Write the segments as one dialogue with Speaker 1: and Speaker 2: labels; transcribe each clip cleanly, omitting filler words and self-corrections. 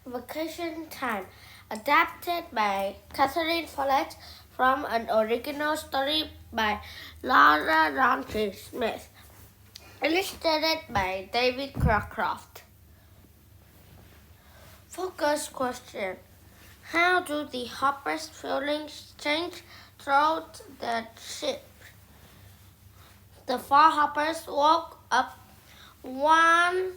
Speaker 1: Vacation Time, adapted by Catherine Follett from an original story by Laura Roundtree Smith, illustrated by David Crocroft. Focus question: how do the hoppers' feelings change throughout the trip? The four hoppers woke up one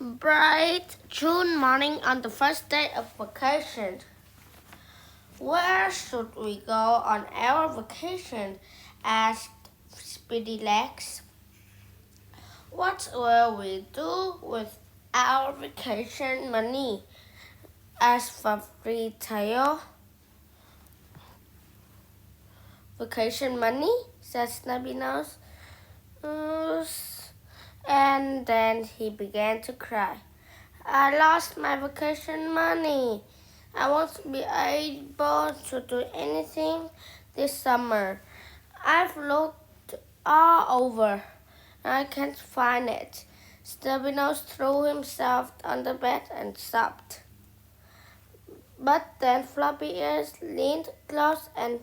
Speaker 1: bright June morning on the first day of vacation. Where should we go on our vacation? Asked Speedy Legs. What will we do with our vacation money? Asked Fluffy Tail. Vacation money? Said Snubby Nose. And then he began to cry. I lost my vacation money. I won't be able to do anything this summer. I've looked all over. I can't find it. Stubby-Nose threw himself on the bed and sobbed. But then Floppy Ears leaned close and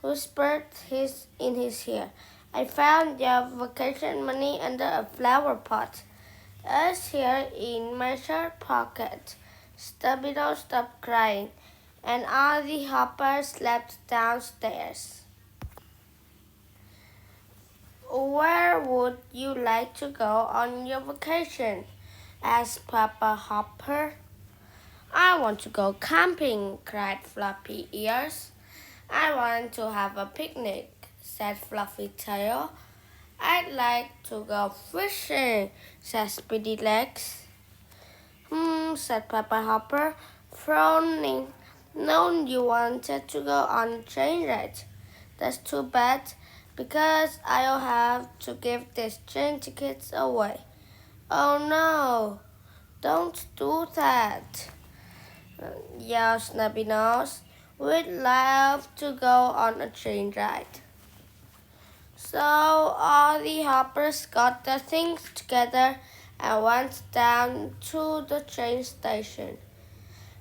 Speaker 1: whispered in his ear, I found your vacation money under a flower pot. It's here in my shirt pocket. Stubby-Nose stopped crying, and all the hoppers slept downstairs. Where would you like to go on your vacation? Asked Papa Hopper. I want to go camping, cried Floppy Ears. I want to have a picnic, said Fluffy Tail. I'd like to go fishing, said Speedy Legs. Said Papa Hopper, frowning. No, you wanted to go on a train ride. That's too bad, because I'll have to give these train tickets away. Oh no, don't do that, yelled Snubby Nose. We'd love to go on a train ride. So all the hoppers got their things together and went down to the train station.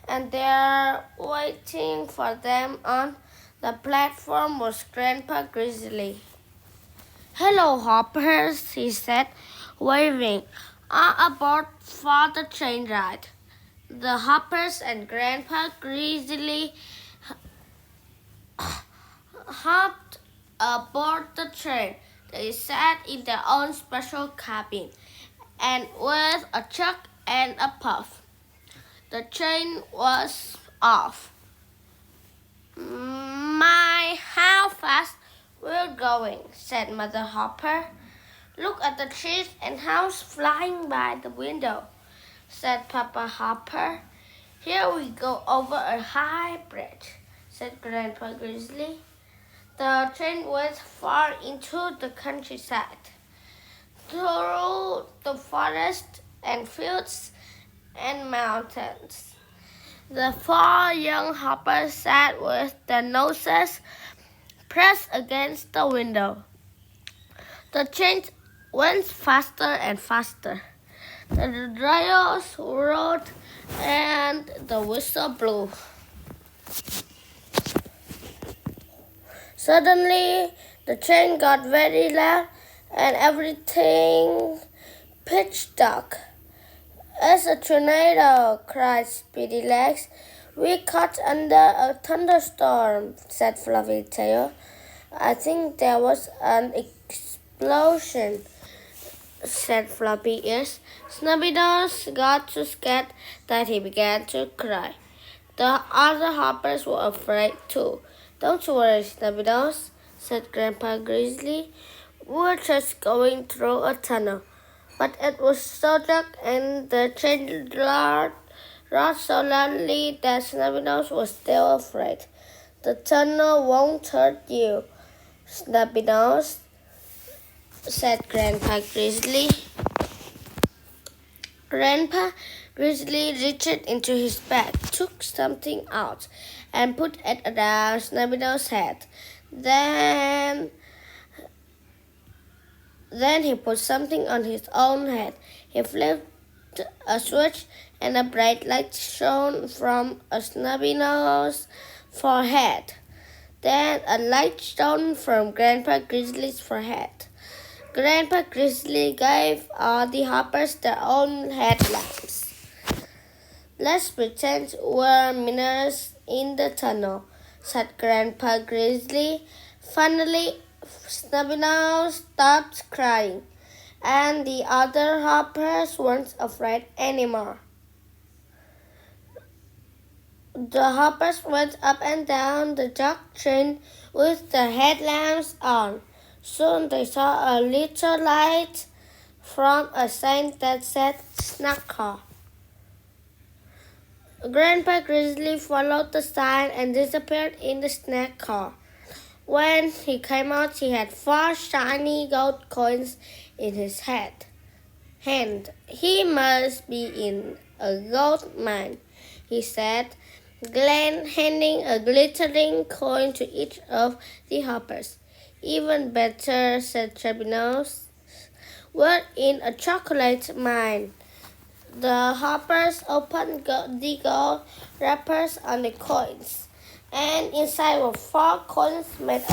Speaker 1: And there, waiting for them on the platform, was Grandpa Grizzly. Hello, hoppers, he said, waving. Aboard for the train ride. The hoppers and Grandpa Grizzly hopped aboard the train. They sat in their own special cabin, and with a chuck and a puff, the train was off. My, how fast we're going, said Mother Hopper. Look at the trees and house flying by the window, said Papa Hopper. Here we go over a high bridge, said Grandpa Grizzly. The train went far into the countryside, through the forest and fields and mountains. The four young hoppers sat with their noses pressed against the window. The train went faster and faster. The rails roared and the whistle blew. Suddenly, the train got very loud and everything pitch dark. It's a tornado, cried Speedy Legs. We caught under a thunderstorm, said Fluffy Tail. I think there was an explosion, said Floppy Ears. Snubby Nose got so scared that he began to cry. The other hoppers were afraid too. Don't worry, Snubby Nose, said Grandpa Grizzly. We're just going through a tunnel. But it was so dark and the train roared so loudly that Snubby Nose was still afraid. The tunnel won't hurt you, Snubby Nose, said Grandpa Grizzly. Grandpa Grizzly reached into his bag, took something out, and put it around Snubby Nose's head. Then he put something on his own head. He flipped a switch, and a bright light shone from a snubby-nosed forehead. Then a light shone from Grandpa Grizzly's forehead. Grandpa Grizzly gave all the hoppers their own headlamps. "Let's pretend we're miners in the tunnel," said Grandpa Grizzly. Finally, Snubby-Nose stopped crying, and the other hoppers weren't afraid anymore. The hoppers went up and down the jog train with their headlamps on. Soon they saw a little light from a sign that said "Snack Car." Grandpa Grizzly followed the sign and disappeared in the snack car. When he came out, he had 4 shiny gold coins in his hand. "He must be in a gold mine," he said, handing a glittering coin to each of the hoppers. "Even better," said Chubby-Nose. "We're in a chocolate mine." The hoppers opened the gold wrappers on the coins, and inside were 4 coins made of